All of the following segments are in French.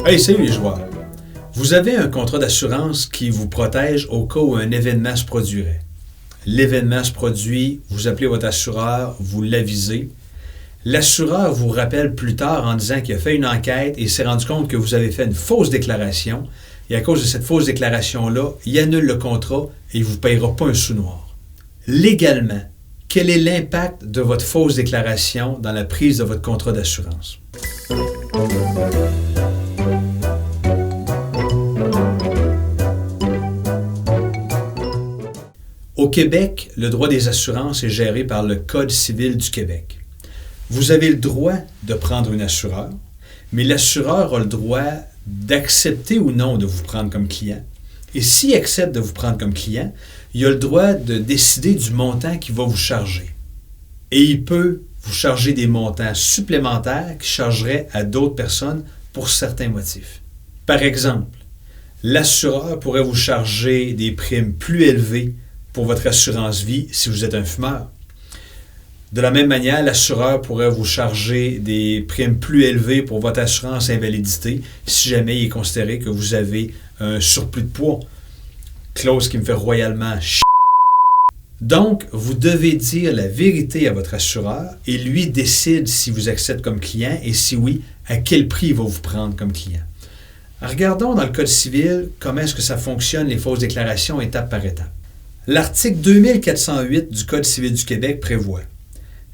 Hey, salut les joueurs! Vous avez un contrat d'assurance qui vous protège au cas où un événement se produirait. L'événement se produit, vous appelez votre assureur, vous l'avisez. L'assureur vous rappelle plus tard en disant qu'il a fait une enquête et s'est rendu compte que vous avez fait une fausse déclaration. Et à cause de cette fausse déclaration-là, il annule le contrat et il ne vous payera pas un sou noir. Légalement, quel est l'impact de votre fausse déclaration dans la prise de votre contrat d'assurance? Au Québec, le droit des assurances est géré par le Code civil du Québec. Vous avez le droit de prendre un assureur, mais l'assureur a le droit d'accepter ou non de vous prendre comme client. Et s'il accepte de vous prendre comme client, il a le droit de décider du montant qu'il va vous charger. Et il peut vous charger des montants supplémentaires qu'il chargerait à d'autres personnes pour certains motifs. Par exemple, l'assureur pourrait vous charger des primes plus élevées pour votre assurance vie si vous êtes un fumeur. De la même manière, l'assureur pourrait vous charger des primes plus élevées pour votre assurance invalidité si jamais il est considéré que vous avez un surplus de poids. Clause qui me fait royalement ch**. Donc, vous devez dire la vérité à votre assureur et lui décide si vous accepte comme client et si oui, à quel prix il va vous prendre comme client. Regardons dans le Code civil comment est-ce que ça fonctionne, les fausses déclarations, étape par étape. L'article 2408 du Code civil du Québec prévoit: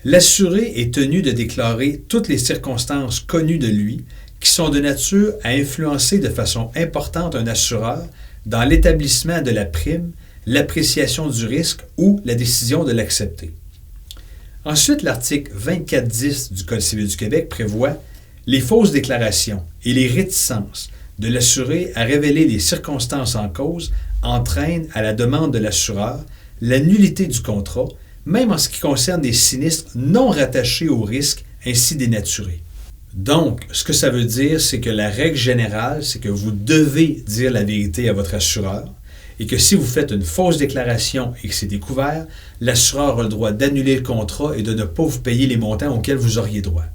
l'assuré est tenu de déclarer toutes les circonstances connues de lui qui sont de nature à influencer de façon importante un assureur dans l'établissement de la prime, l'appréciation du risque ou la décision de l'accepter. Ensuite, l'article 2410 du Code civil du Québec prévoit les fausses déclarations et les réticences de l'assuré à révéler les circonstances en cause entraînent, à la demande de l'assureur, la nullité du contrat, même en ce qui concerne des sinistres non rattachés au risque ainsi dénaturés. Donc, ce que ça veut dire, c'est que la règle générale, c'est que vous devez dire la vérité à votre assureur et que si vous faites une fausse déclaration et que c'est découvert, l'assureur a le droit d'annuler le contrat et de ne pas vous payer les montants auxquels vous auriez droit.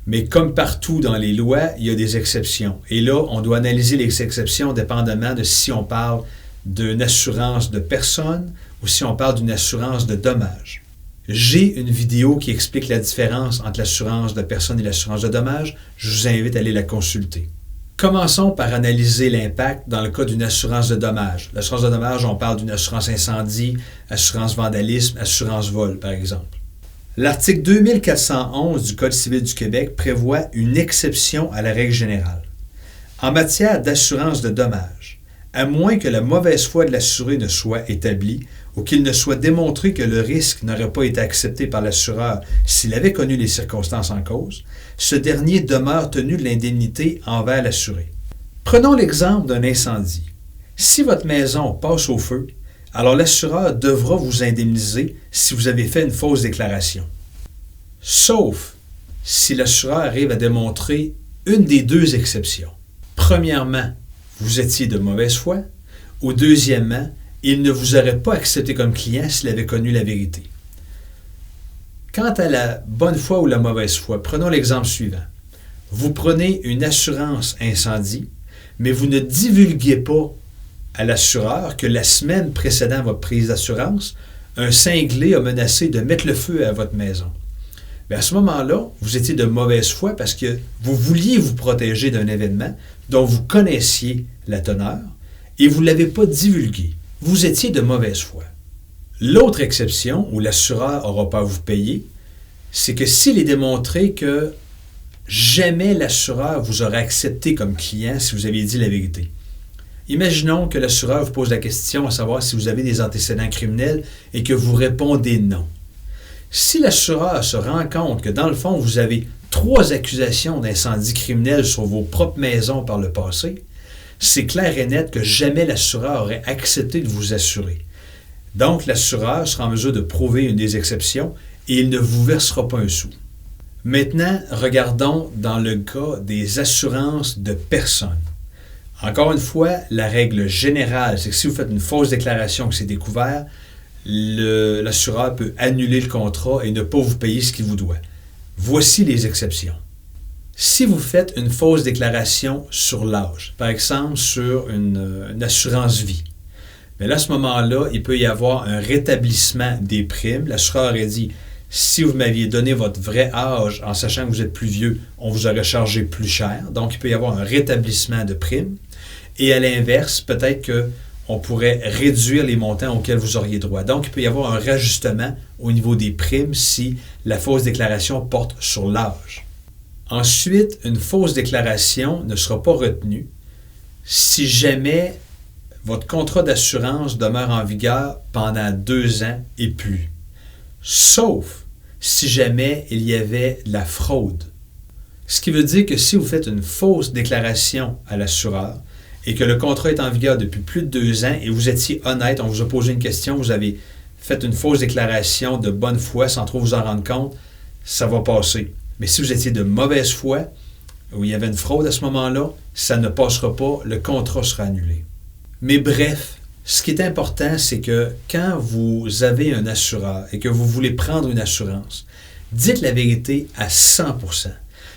Mais comme partout dans les lois, il y a des exceptions. Et là, on doit analyser les exceptions dépendamment de si on parle d'une assurance de personne ou si on parle d'une assurance de dommages. J'ai une vidéo qui explique la différence entre l'assurance de personne et l'assurance de dommages. Je vous invite à aller la consulter. Commençons par analyser l'impact dans le cas d'une assurance de dommages. L'assurance de dommages, on parle d'une assurance incendie, assurance vandalisme, assurance vol, par exemple. L'article 2411 du Code civil du Québec prévoit une exception à la règle générale. En matière d'assurance de dommages, à moins que la mauvaise foi de l'assuré ne soit établie ou qu'il ne soit démontré que le risque n'aurait pas été accepté par l'assureur s'il avait connu les circonstances en cause, ce dernier demeure tenu de l'indemnité envers l'assuré. Prenons l'exemple d'un incendie. Si votre maison passe au feu, alors l'assureur devra vous indemniser si vous avez fait une fausse déclaration. Sauf si l'assureur arrive à démontrer une des deux exceptions. Premièrement, vous étiez de mauvaise foi, ou deuxièmement, il ne vous aurait pas accepté comme client s'il avait connu la vérité. Quant à la bonne foi ou la mauvaise foi, prenons l'exemple suivant. Vous prenez une assurance incendie, mais vous ne divulguez pas à l'assureur que la semaine précédant votre prise d'assurance, un cinglé a menacé de mettre le feu à votre maison. Bien, à ce moment-là, vous étiez de mauvaise foi parce que vous vouliez vous protéger d'un événement dont vous connaissiez la teneur et vous ne l'avez pas divulgué. Vous étiez de mauvaise foi. L'autre exception où l'assureur n'aura pas à vous payer, c'est que s'il est démontré que jamais l'assureur vous aurait accepté comme client si vous aviez dit la vérité. Imaginons que l'assureur vous pose la question à savoir si vous avez des antécédents criminels et que vous répondez non. Si l'assureur se rend compte que dans le fond, vous avez 3 accusations d'incendie criminel sur vos propres maisons par le passé, c'est clair et net que jamais l'assureur aurait accepté de vous assurer. Donc, l'assureur sera en mesure de prouver une des exceptions et il ne vous versera pas un sou. Maintenant, regardons dans le cas des assurances de personnes. Encore une fois, la règle générale, c'est que si vous faites une fausse déclaration que c'est découvert, l'assureur peut annuler le contrat et ne pas vous payer ce qu'il vous doit. Voici les exceptions. Si vous faites une fausse déclaration sur l'âge, par exemple sur une assurance vie, mais là, à ce moment-là, il peut y avoir un rétablissement des primes. L'assureur a dit, si vous m'aviez donné votre vrai âge en sachant que vous êtes plus vieux, on vous aurait chargé plus cher. Donc, il peut y avoir un rétablissement de primes. Et à l'inverse, peut-être qu'on pourrait réduire les montants auxquels vous auriez droit. Donc, il peut y avoir un rajustement au niveau des primes si la fausse déclaration porte sur l'âge. Ensuite, une fausse déclaration ne sera pas retenue si jamais votre contrat d'assurance demeure en vigueur pendant 2 ans et plus. Sauf si jamais il y avait de la fraude. Ce qui veut dire que si vous faites une fausse déclaration à l'assureur et que le contrat est en vigueur depuis plus de 2 ans et vous étiez honnête, on vous a posé une question, vous avez fait une fausse déclaration de bonne foi sans trop vous en rendre compte, ça va passer. Mais si vous étiez de mauvaise foi, ou il y avait une fraude à ce moment-là, ça ne passera pas, le contrat sera annulé. Mais bref, ce qui est important, c'est que quand vous avez un assureur et que vous voulez prendre une assurance, dites la vérité à 100%.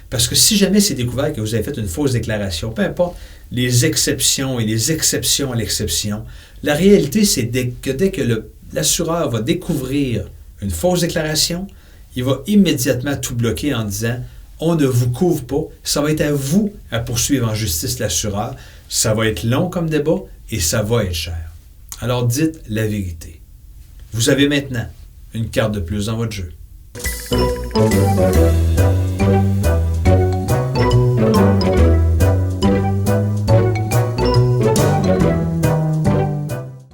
Parce que si jamais c'est découvert que vous avez fait une fausse déclaration, peu importe les exceptions et les exceptions à l'exception, la réalité, c'est que dès que l'assureur va découvrir une fausse déclaration, il va immédiatement tout bloquer en disant « On ne vous couvre pas, ça va être à vous à poursuivre en justice l'assureur, ça va être long comme débat et ça va être cher. » Alors dites la vérité. Vous avez maintenant une carte de plus dans votre jeu.